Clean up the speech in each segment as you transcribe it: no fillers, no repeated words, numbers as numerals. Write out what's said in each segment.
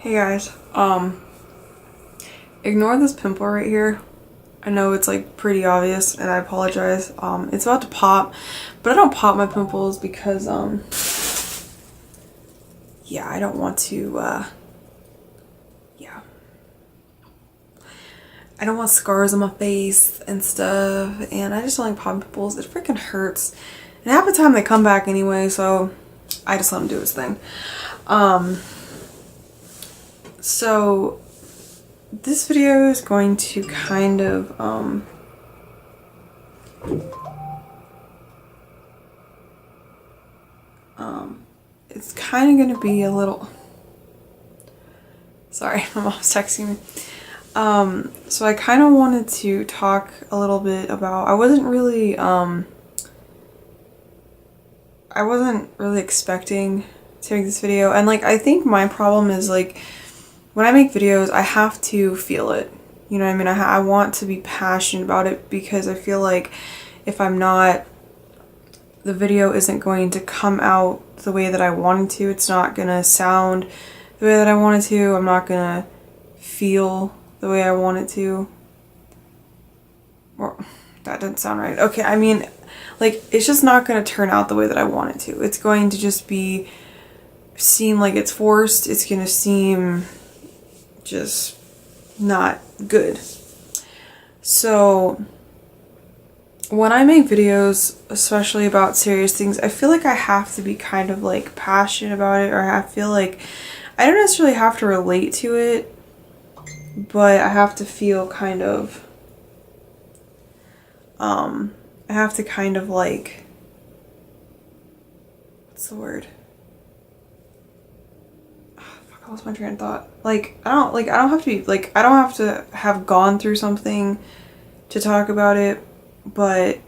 Hey guys, ignore this pimple right here. I know it's like pretty obvious and I apologize. It's about to pop, but I don't pop my pimples because, yeah, I don't want to, yeah. I don't want scars on my face and stuff, and I just don't like popping pimples. It freaking hurts. And half the time they come back anyway, so I just let him do his thing. So this video is going to kind of, it's kind of going to be a little, sorry, my mom's texting me. So I kind of wanted to talk a little bit about, I wasn't really expecting to make this video, and like, I think my problem is like, when I make videos, I have to feel it. You know what I mean? I want to be passionate about it, because I feel like if I'm not, the video isn't going to come out the way that I wanted to. It's not going to sound the way that I wanted to. I'm not going to feel the way I want it to. Or, that didn't sound right. Okay, I mean, like, it's just not going to turn out the way that I want it to. It's going to just seem like it's forced. It's going to seem just not good. So when I make videos, especially about serious things, I feel like I have to be kind of like passionate about it, or I feel like I don't necessarily have to relate to it, but I have to feel kind of I have to kind of like, what's the word? I lost my train of thought. Like, I don't have to be, like, I don't have to have gone through something to talk about it, but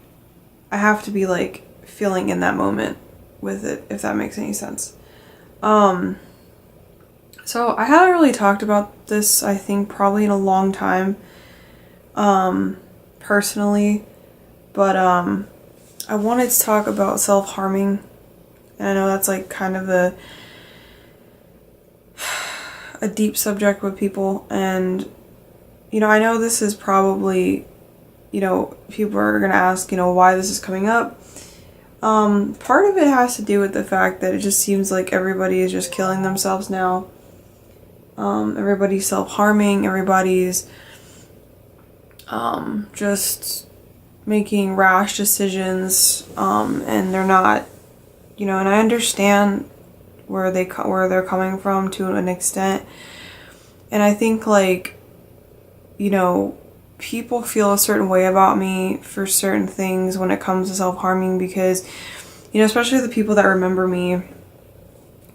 I have to be, like, feeling in that moment with it, if that makes any sense. So I haven't really talked about this, I think, probably in a long time, personally, but, I wanted to talk about self-harming, and I know that's, like, kind of a deep subject with people, and you know, I know this is probably, you know, people are gonna ask, you know, why this is coming up. Part of it has to do with the fact that it just seems like everybody is just killing themselves now. Everybody's self-harming, everybody's just making rash decisions, and they're not, you know, and I understand where they're coming from to an extent. And I think, like, you know, people feel a certain way about me for certain things when it comes to self-harming, because, you know, especially the people that remember me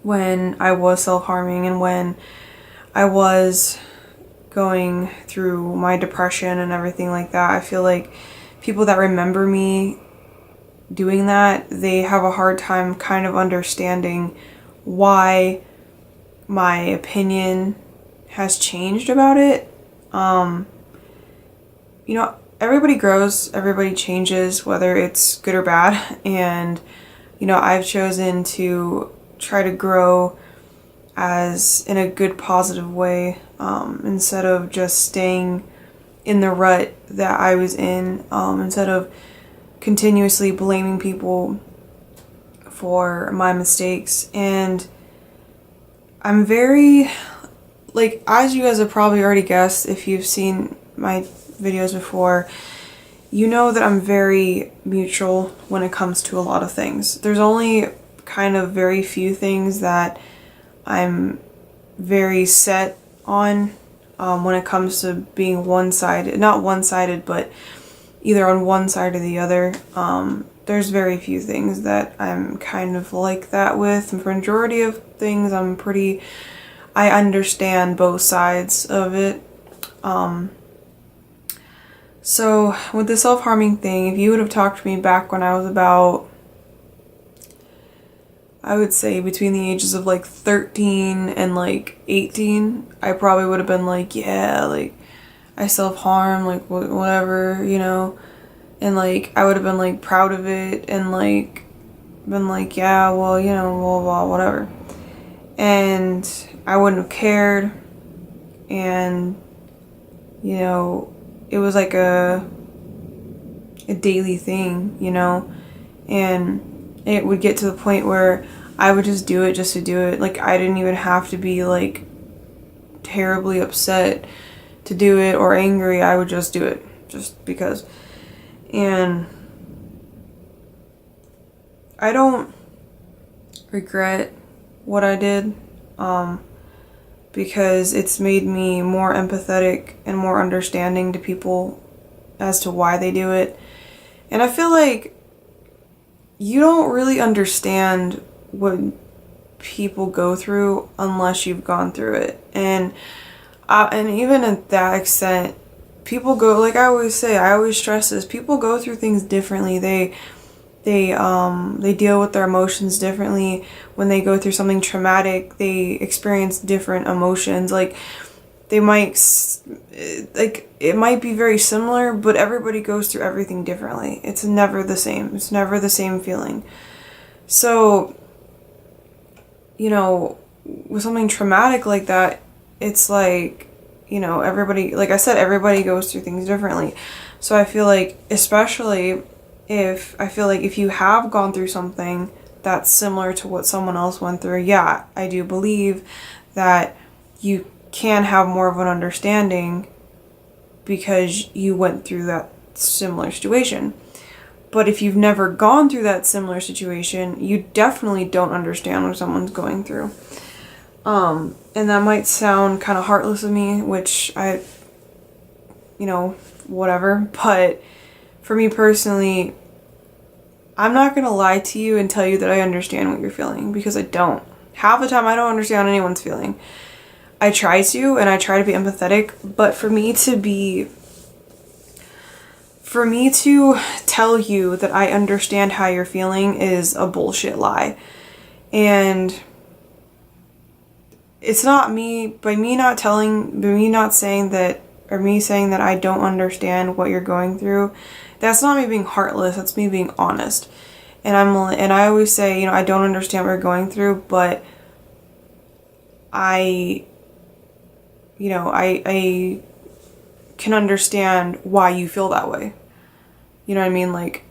when I was self-harming and when I was going through my depression and everything like that. I feel like people that remember me doing that, they have a hard time kind of understanding why my opinion has changed about it. You know, everybody grows, everybody changes, whether it's good or bad, and you know, I've chosen to try to grow as in a good, positive way, instead of just staying in the rut that I was in, instead of continuously blaming people for my mistakes. And I'm very, like, as you guys have probably already guessed if you've seen my videos before, you know that I'm very neutral when it comes to a lot of things. There's only kind of very few things that I'm very set on, when it comes to being one-sided, not one-sided, but either on one side or the other. There's very few things that I'm kind of like that with. And for majority of things, I understand both sides of it. So with the self-harming thing, if you would have talked to me back when I was about, I would say between the ages of like 13 and like 18, I probably would have been like, yeah, like, I self-harm, like, whatever, you know. And like, I would have been like proud of it and like been like, yeah, well, you know, blah, blah, whatever. and I wouldn't have cared. And, you know, it was like a daily thing, you know, and it would get to the point where I would just do it just to do it. Like, I didn't even have to be like terribly upset to do it or angry. I would just do it just because. And I don't regret what I did, because it's made me more empathetic and more understanding to people as to why they do it. And I feel like you don't really understand what people go through unless you've gone through it. And even at that extent, people go, like I always say, I always stress this, people go through things differently. They deal with their emotions differently. When they go through something traumatic, they experience different emotions. Like, they might, like, it might be very similar, but everybody goes through everything differently. It's never the same. It's never the same feeling. So, you know, with something traumatic like that, it's like, you know, everybody, like I said, everybody goes through things differently. So I feel like, especially if you have gone through something that's similar to what someone else went through, yeah, I do believe that you can have more of an understanding because you went through that similar situation. But if you've never gone through that similar situation, you definitely don't understand what someone's going through. And that might sound kind of heartless of me, which whatever. But for me personally, I'm not going to lie to you and tell you that I understand what you're feeling, because I don't. Half the time I don't understand anyone's feeling. I try to, and I try to be empathetic, but for me to tell you that I understand how you're feeling is a bullshit lie. And it's not me, by me saying that I don't understand what you're going through, that's not me being heartless, that's me being honest. And I always say, you know, I don't understand what you're going through, but I can understand why you feel that way. You know what I mean? Like,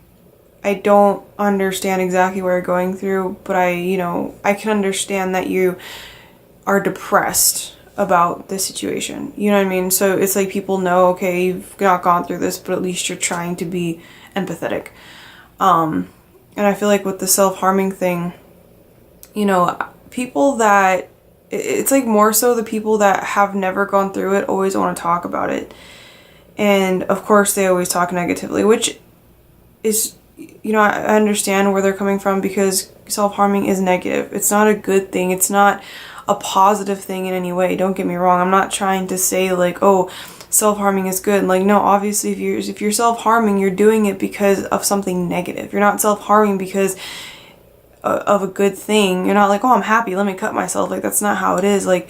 I don't understand exactly what you're going through, but I can understand that you are depressed about this situation. You know what I mean? So it's like, people know, okay, you've not gone through this, but at least you're trying to be empathetic. And I feel like with the self-harming thing, you know, people that, it's like more so the people that have never gone through it always want to talk about it. And of course they always talk negatively, which is, you know, I understand where they're coming from, because self-harming is negative. It's not a good thing. It's not a positive thing in any way. Don't get me wrong. I'm not trying to say like, oh, self-harming is good. Like, no, obviously if you're self-harming, you're doing it because of something negative. You're not self-harming because of a good thing. You're not like, oh, I'm happy, let me cut myself. Like, that's not how it is. Like,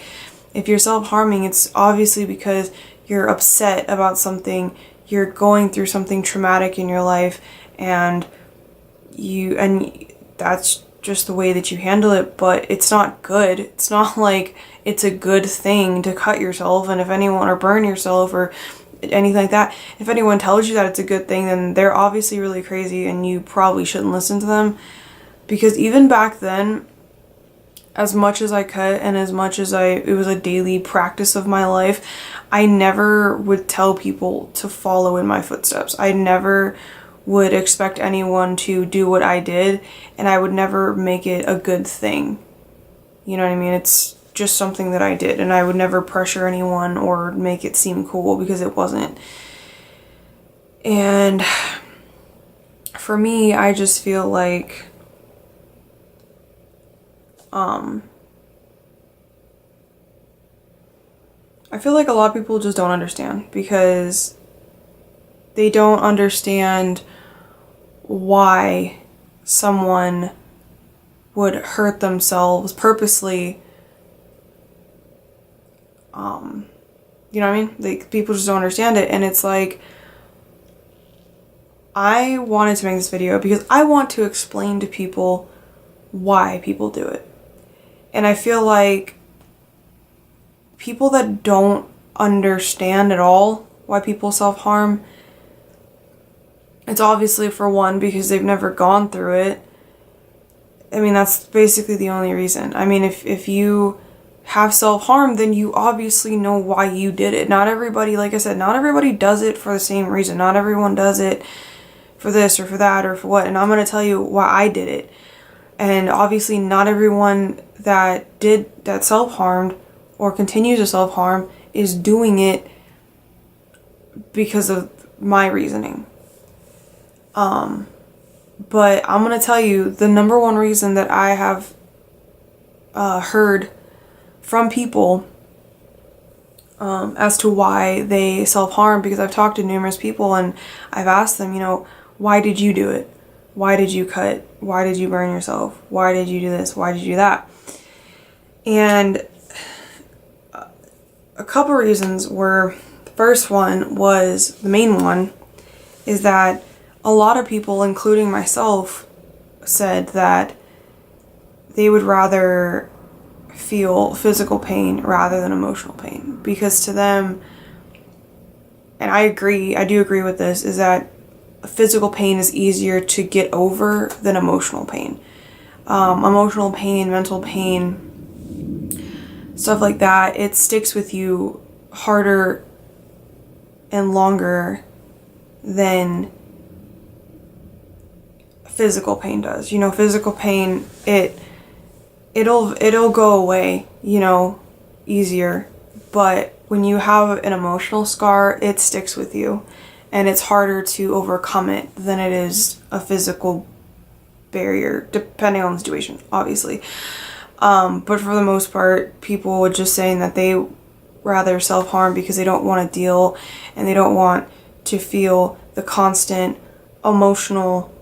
if you're self-harming, it's obviously because you're upset about something, you're going through something traumatic in your life, and that's just the way that you handle it. But it's not good. It's not like it's a good thing to cut yourself, and if anyone, or burn yourself or anything like that, if anyone tells you that it's a good thing, then they're obviously really crazy, and you probably shouldn't listen to them. Because even back then, as much as I cut and as much as it was a daily practice of my life, I never would tell people to follow in my footsteps. I never would expect anyone to do what I did, and I would never make it a good thing. You know what I mean? It's just something that I did, and I would never pressure anyone or make it seem cool, because it wasn't. And for me, I just feel like I feel like a lot of people just don't understand, because they don't understand why someone would hurt themselves purposely. You know what I mean? Like, people just don't understand it. And it's like, I wanted to make this video because I want to explain to people why people do it. And I feel like people that don't understand at all why people self-harm, it's obviously for one because they've never gone through it. I mean, that's basically the only reason. I mean, if you have self-harm, then you obviously know why you did it. Not everybody, like I said, not everybody does it for the same reason. Not everyone does it for this or for that or for what. And I'm going to tell you why I did it. And obviously not everyone that self-harmed or continues to self-harm is doing it because of my reasoning. But I'm going to tell you the number one reason that I have heard from people as to why they self-harm, because I've talked to numerous people and I've asked them, why did you do it? Why did you cut? Why did you burn yourself? Why did you do this? Why did you do that? And a couple reasons were, the first one was, the main one, is that a lot of people, including myself, said that they would rather feel physical pain rather than emotional pain. Because to them, and I do agree with this, is that physical pain is easier to get over than emotional pain. Emotional pain, mental pain, stuff like that, it sticks with you harder and longer than physical pain does. Physical pain, it'll go away, easier. But when you have an emotional scar, it sticks with you. And it's harder to overcome it than it is a physical barrier, depending on the situation, obviously. But for the most part, people were just saying that they rather self-harm because they don't want to deal and they don't want to feel the constant emotional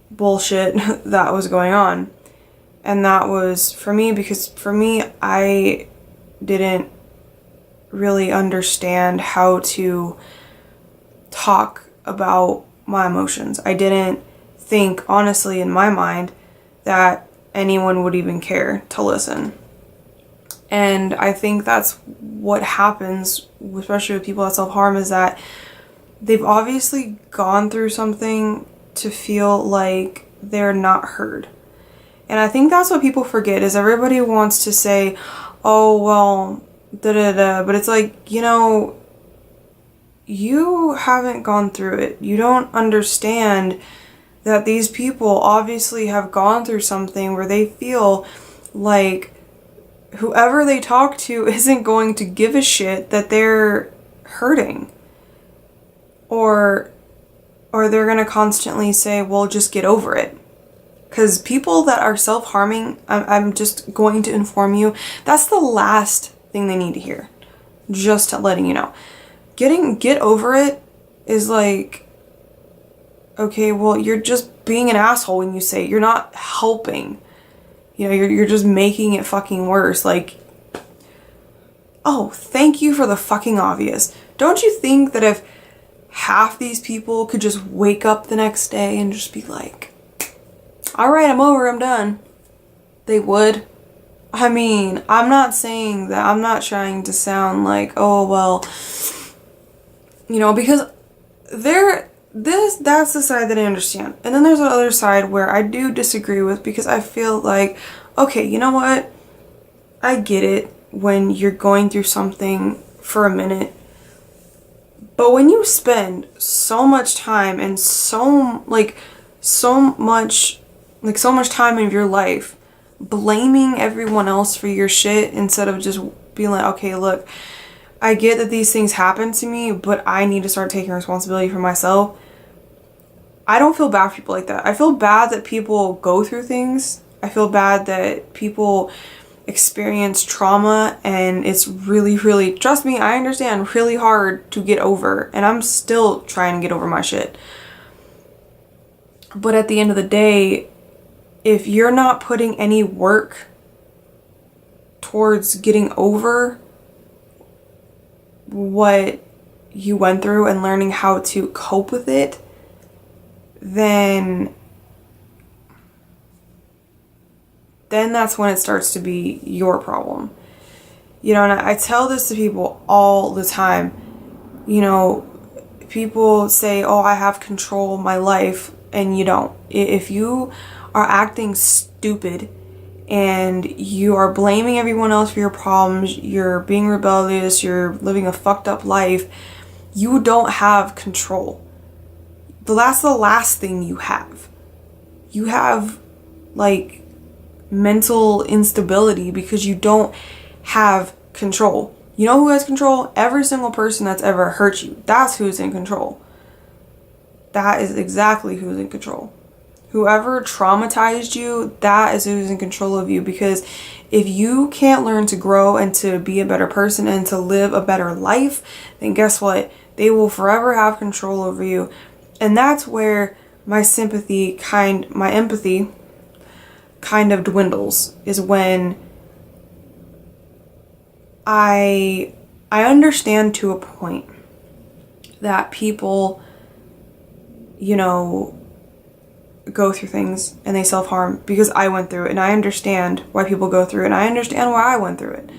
bullshit that was going on. And that was for me, because for me, I didn't really understand how to talk about my emotions. I didn't think, honestly, in my mind, that anyone would even care to listen. And I think that's what happens, especially with people that self-harm, is that they've obviously gone through something to feel like they're not heard. And I think that's what people forget, is everybody wants to say, oh, well, da-da-da, but it's like, you haven't gone through it. You don't understand that these people obviously have gone through something where they feel like whoever they talk to isn't going to give a shit that they're hurting. Or they're going to constantly say, well, just get over it. Because people that are self-harming, I'm just going to inform you, that's the last thing they need to hear. Just letting you know. Get over it is like, okay, well, you're just being an asshole when you say it. You're not helping. You're just making it fucking worse. Like, oh, thank you for the fucking obvious. Don't you think that if half these people could just wake up the next day and just be like, all right, I'm over, I'm done, they would? I mean, I'm not saying that, I'm not trying to sound like, oh, well, because that's the side that I understand. And then there's the other side where I do disagree with, because I feel like, okay, you know what? I get it when you're going through something for a minute. But when you spend so much time and so much time of your life blaming everyone else for your shit instead of just being like, okay, look, I get that these things happen to me, but I need to start taking responsibility for myself. I don't feel bad for people like that. I feel bad that people go through things. I feel bad that people experience trauma, and it's really, really, trust me, I understand, really hard to get over. And I'm still trying to get over my shit. But at the end of the day, if you're not putting any work towards getting over what you went through and learning how to cope with it, then then that's when it starts to be your problem. You know, and I tell this to people all the time. You know, people say, oh, I have control of my life, and you don't. If you are acting stupid and you are blaming everyone else for your problems, you're being rebellious, you're living a fucked up life, you don't have control. That's the last thing you have. You have, like, mental instability because you don't have control. You know who has control? Every single person that's ever hurt you. That's who's in control. That is exactly who's in control. Whoever traumatized you, that is who's in control of you. Because if you can't learn to grow and to be a better person and to live a better life, then guess what? They will forever have control over you. And that's where my empathy kind of dwindles, is when I understand to a point that people, you know, go through things and they self-harm, because I went through it, and I understand why people go through it, and I understand why I went through it.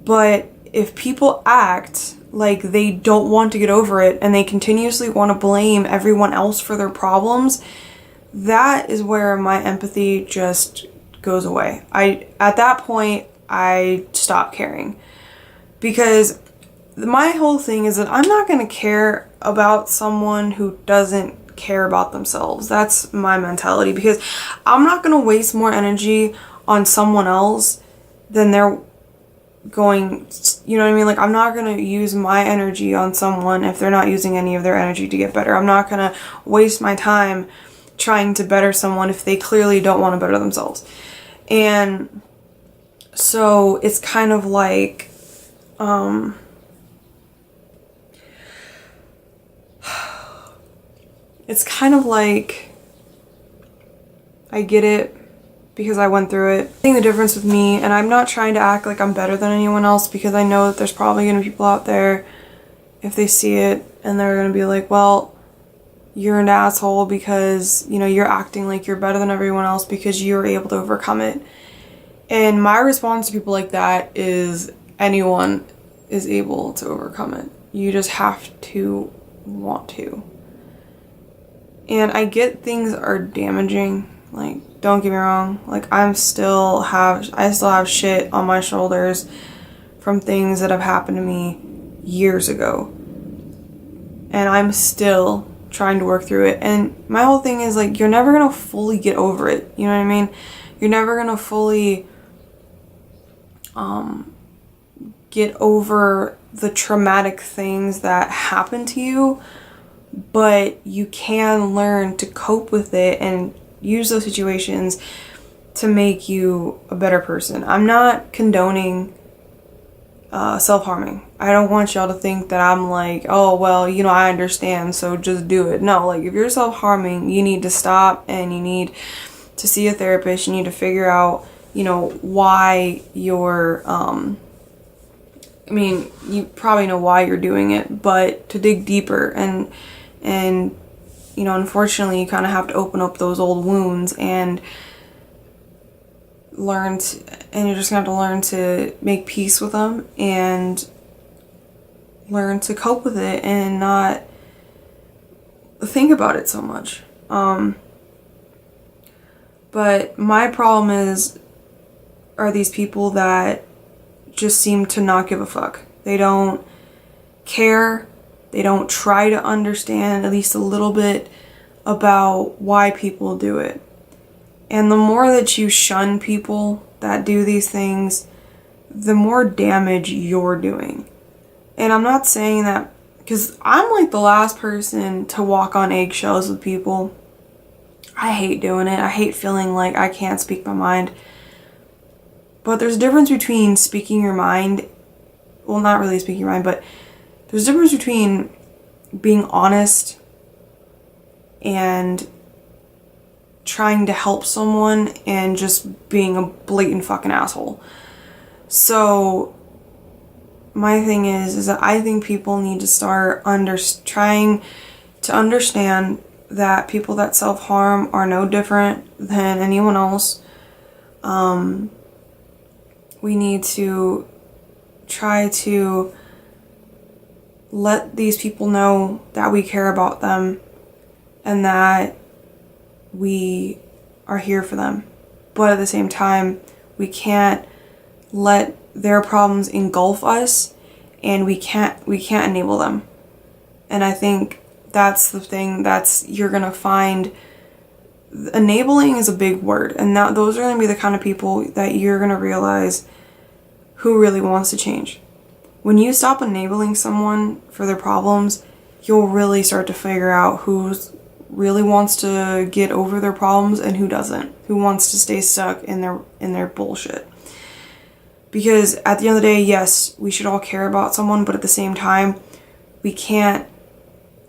But if people act like they don't want to get over it and they continuously want to blame everyone else for their problems, that is where my empathy just goes away. At that point, I stop caring, because my whole thing is that I'm not going to care about someone who doesn't care about themselves. That's my mentality, because I'm not going to waste more energy on someone else than they're going, you know what I mean? Like, I'm not going to use my energy on someone if they're not using any of their energy to get better. I'm not going to waste my time trying to better someone if they clearly don't want to better themselves. And so it's kind of like, it's kind of like, I get it because I went through it. I think the difference with me, and I'm not trying to act like I'm better than anyone else, because I know that there's probably going to be people out there, if they see it, and they're going to be like, well, you're an asshole because, you know, you're acting like you're better than everyone else because you're able to overcome it. And my response to people like that is, anyone is able to overcome it. You just have to want to. And I get things are damaging. Like, don't get me wrong. Like, I still have shit on my shoulders from things that have happened to me years ago. And I'm still trying to work through it. And my whole thing is, like, you're never gonna fully get over it. You know what I mean? You're never gonna fully get over the traumatic things that happen to you, but you can learn to cope with it and use those situations to make you a better person. I'm not condoning self-harming. I don't want y'all to think that I'm like, oh, well, you know, I understand, so just do it. No, like, if you're self-harming, you need to stop, and you need to see a therapist. You need to figure out, you know, why you're, I mean, you probably know why you're doing it, but to dig deeper and you know, unfortunately, you kind of have to open up those old wounds and and you're just gonna have to learn to make peace with them and learn to cope with it and not think about it so much. But my problem are these people that just seem to not give a fuck. They don't care. They don't try to understand at least a little bit about why people do it. And the more that you shun people that do these things, the more damage you're doing. And I'm not saying that because I'm like the last person to walk on eggshells with people. I hate doing it. I hate feeling like I can't speak my mind. But there's a difference between speaking your mind, well, not really speaking your mind, but there's a difference between being honest and trying to help someone and just being a blatant fucking asshole. So my thing is that I think people need to start trying to understand that people that self-harm are no different than anyone else. We need to try to let these people know that we care about them and that we are here for them. But at the same time, we can't let their problems engulf us, and we can't enable them. And I think that's the thing you're gonna find. Enabling is a big word, and those are gonna be the kind of people that you're gonna realize who really wants to change. When you stop enabling someone for their problems, you'll really start to figure out who really wants to get over their problems and who doesn't, who wants to stay stuck in their bullshit. Because at the end of the day, yes, we should all care about someone, but at the same time, we can't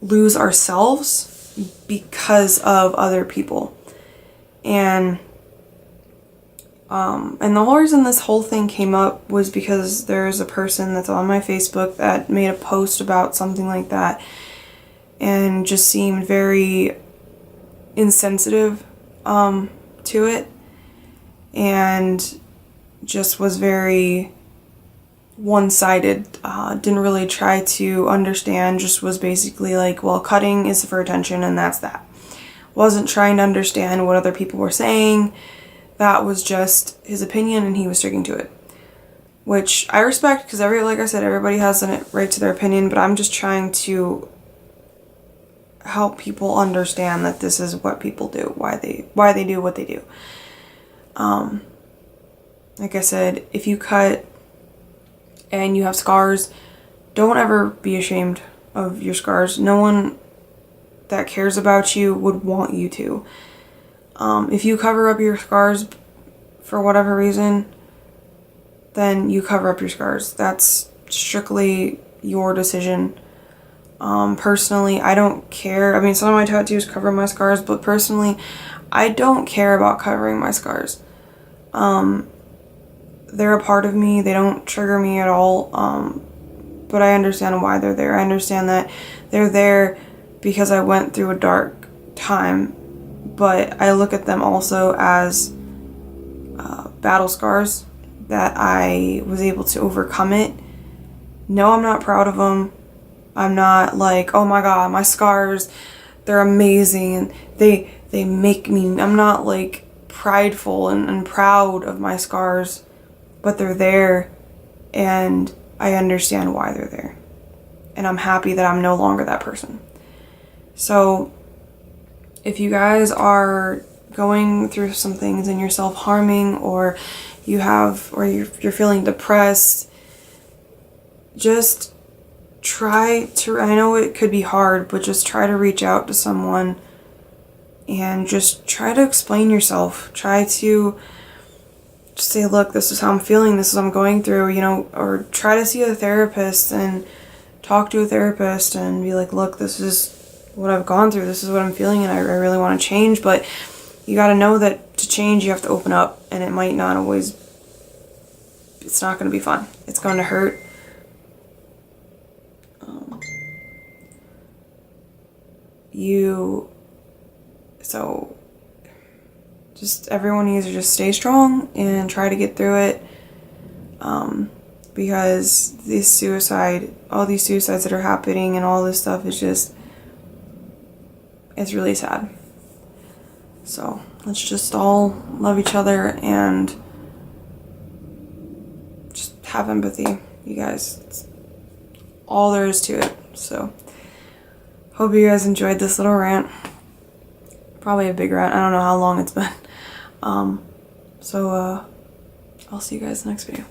lose ourselves because of other people. And the whole reason this whole thing came up was because there's a person that's on my Facebook that made a post about something like that and just seemed very insensitive to it, and just was very one-sided, didn't really try to understand, just was basically like, well, cutting is for attention and that's that. Wasn't trying to understand what other people were saying. That was just his opinion and he was sticking to it, which I respect, because like I said, everybody has a right to their opinion, but I'm just trying to help people understand that this is what people do, why they do what they do. Like I said, if you cut and you have scars, don't ever be ashamed of your scars. No one that cares about you would want you to. If you cover up your scars for whatever reason, then you cover up your scars. That's strictly your decision. Personally, I don't care. I mean, some of my tattoos cover my scars, but personally, I don't care about covering my scars. They're a part of me. They don't trigger me at all. But I understand why they're there. I understand that they're there because I went through a dark time, but I look at them also as battle scars that I was able to overcome it. No, I'm not proud of them. I'm not like, oh my god, my scars, they're amazing and they make me, I'm not like prideful and proud of my scars, but they're there and I understand why they're there. And I'm happy that I'm no longer that person. So if you guys are going through some things and you're self-harming, or you're feeling depressed, just try to, I know it could be hard, but just try to reach out to someone and just try to explain yourself. Try to just say, look, this is how I'm feeling, this is what I'm going through, or try to see a therapist and talk to a therapist and be like, look, this is what I've gone through, this is what I'm feeling, and I really want to change. But you got to know that to change, you have to open up, and it might not always, it's not going to be fun. It's going to hurt. So just everyone needs to just stay strong and try to get through it, because all these suicides that are happening and all this stuff is just, it's really sad. So let's just all love each other and just have empathy, you guys. It's all there is to it. So hope you guys enjoyed this little rant. Probably a big rant. I don't know how long it's been. So I'll see you guys in the next video.